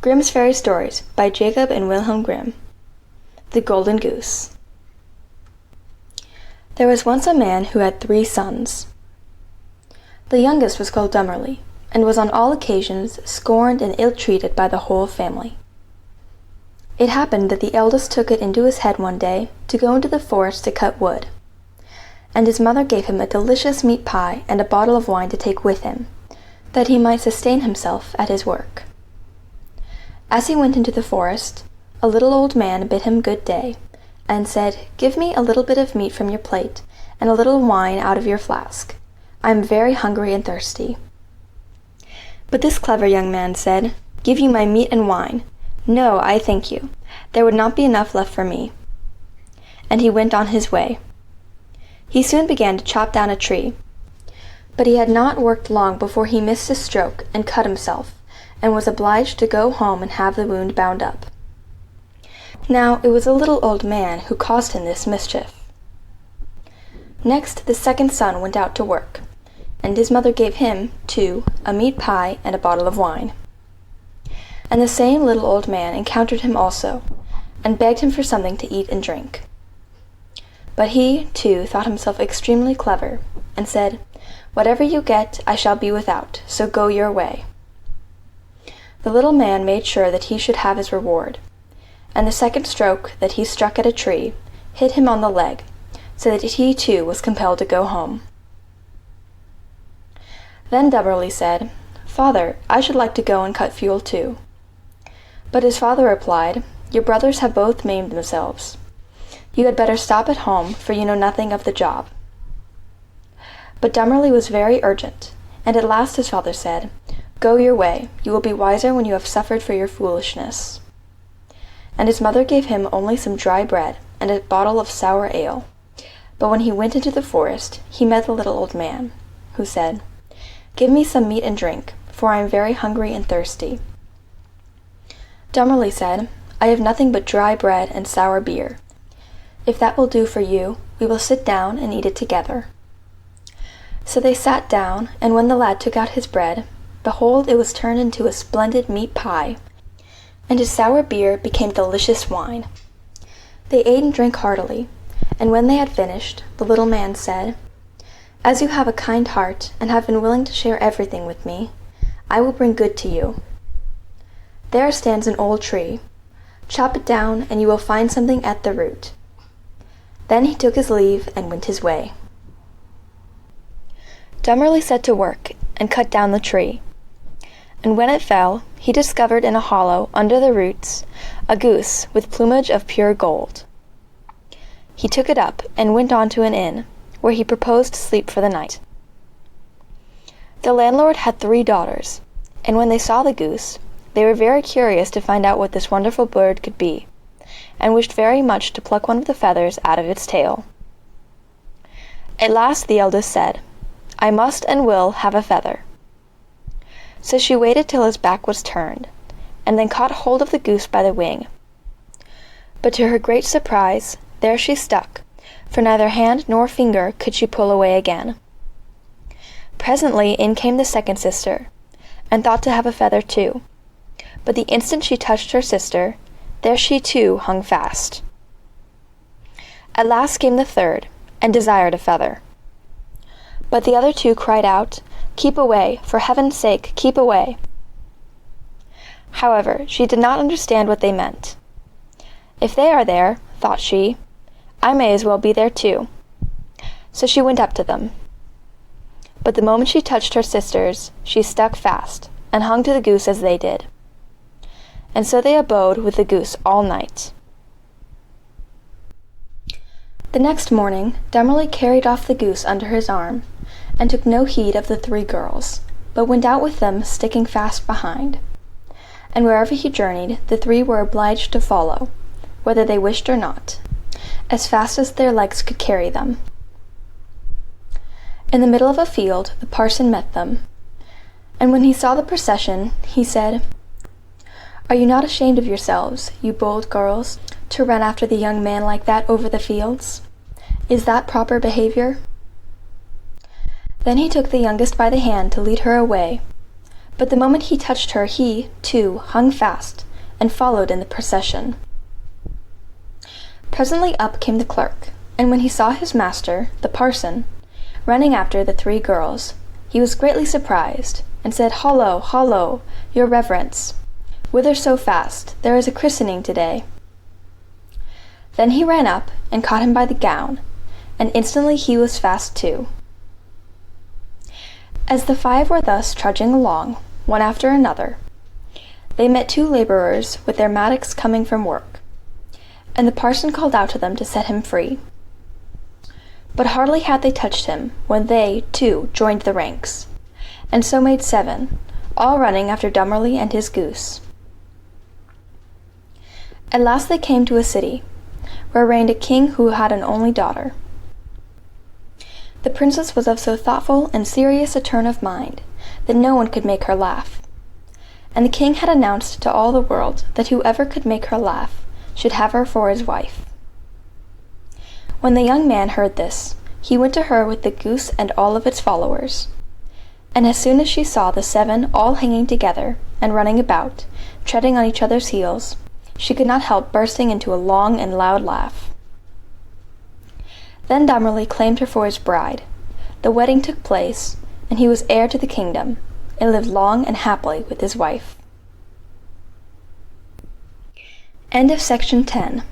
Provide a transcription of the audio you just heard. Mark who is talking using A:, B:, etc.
A: Grimm's Fairy Stories by Jacob and Wilhelm Grimm. The Golden Goose. There was once a man who had 3 sons. The youngest was called Dummerly, and was on all occasions scorned and ill-treated by the whole family. It happened that the eldest took it into his head one day to go into the forest to cut wood, and his mother gave him a delicious meat pie and a bottle of wine to take with him, that he might sustain himself at his work. As he went into the forest, a little old man bid him good day, and said, "Give me a little bit of meat from your plate, and a little wine out of your flask. I am very hungry and thirsty." But this clever young man said, "Give you my meat and wine? No, I thank you. There would not be enough left for me." And he went on his way. He soon began to chop down a tree, but he had not worked long before he missed his stroke and cut himself, and was obliged to go home and have the wound bound up. Now it was a little old man who caused him this mischief. Next the second son went out to work, and his mother gave him, too, a meat pie and a bottle of wine. And the same little old man encountered him also, and begged him for something to eat and drink. But he, too, thought himself extremely clever, and said, "Whatever you get, I shall be without, so go your way." The little man made sure that he should have his reward, and the second stroke that he struck at a tree hit him on the leg, so that he too was compelled to go home. Then Dummerly said, "Father, I should like to go and cut fuel too." But his father replied, "Your brothers have both maimed themselves. You had better stop at home, for you know nothing of the job." But Dummerly was very urgent, and at last his father said, "Go your way, you will be wiser when you have suffered for your foolishness." And his mother gave him only some dry bread and a bottle of sour ale. But when he went into the forest, he met the little old man, who said, "Give me some meat and drink, for I am very hungry and thirsty." Dummerly said, "I have nothing but dry bread and sour beer. If that will do for you, we will sit down and eat it together." So they sat down, and when the lad took out his bread, behold, it was turned into a splendid meat pie, and his sour beer became delicious wine. They ate and drank heartily, and when they had finished, the little man said, "As you have a kind heart, and have been willing to share everything with me, I will bring good to you. There stands an old tree. Chop it down, and you will find something at the root." Then he took his leave and went his way. Dummerly set to work and cut down the tree, and when it fell, he discovered in a hollow under the roots a goose with plumage of pure gold. He took it up and went on to an inn, where he proposed to sleep for the night. The landlord had 3 daughters, and when they saw the goose, they were very curious to find out what this wonderful bird could be, and wished very much to pluck one of the feathers out of its tail. At last the eldest said, "I must and will have a feather." So she waited till his back was turned, and then caught hold of the goose by the wing. But to her great surprise, there she stuck, for neither hand nor finger could she pull away again. Presently in came the second sister, and thought to have a feather too, but the instant she touched her sister, there she too hung fast. At last came the third, and desired a feather. But the other 2 cried out, "Keep away, for heaven's sake, keep away." However, she did not understand what they meant. "If they are there," thought she, "I may as well be there too." So she went up to them. But the moment she touched her sisters, she stuck fast, and hung to the goose as they did. And so they abode with the goose all night. The next morning, Dummerly carried off the goose under his arm, and took no heed of the 3 girls, but went out with them sticking fast behind. And wherever he journeyed, the 3 were obliged to follow, whether they wished or not, as fast as their legs could carry them. In the middle of a field, the parson met them, and when he saw the procession, he said, "Are you not ashamed of yourselves, you bold girls, to run after the young man like that over the fields? Is that proper behavior?" Then he took the youngest by the hand to lead her away, But the moment he touched her, he, too, hung fast, and followed in the procession. Presently up came the clerk, and when he saw his master, the parson, running after the 3 girls, he was greatly surprised, and said, "Hollo, hollo, your reverence! Whither so fast? There is a christening to-day." Then he ran up, and caught him by the gown, and instantly he was fast too. As the 5 were thus trudging along, one after another, they met 2 labourers with their mattocks coming from work, and the parson called out to them to set him free. But hardly had they touched him, when they, too, joined the ranks, and so made 7, all running after Dummerly and his goose. At last they came to a city, where reigned a king who had an only daughter. The princess was of so thoughtful and serious a turn of mind that no one could make her laugh, and the king had announced to all the world that whoever could make her laugh should have her for his wife. When the young man heard this, he went to her with the goose and all of its followers, and as soon as she saw the 7 all hanging together and running about, treading on each other's heels, she could not help bursting into a long and loud laugh. Then Dummerly claimed her for his bride. The wedding took place, and he was heir to the kingdom, and lived long and happily with his wife. End of section 10.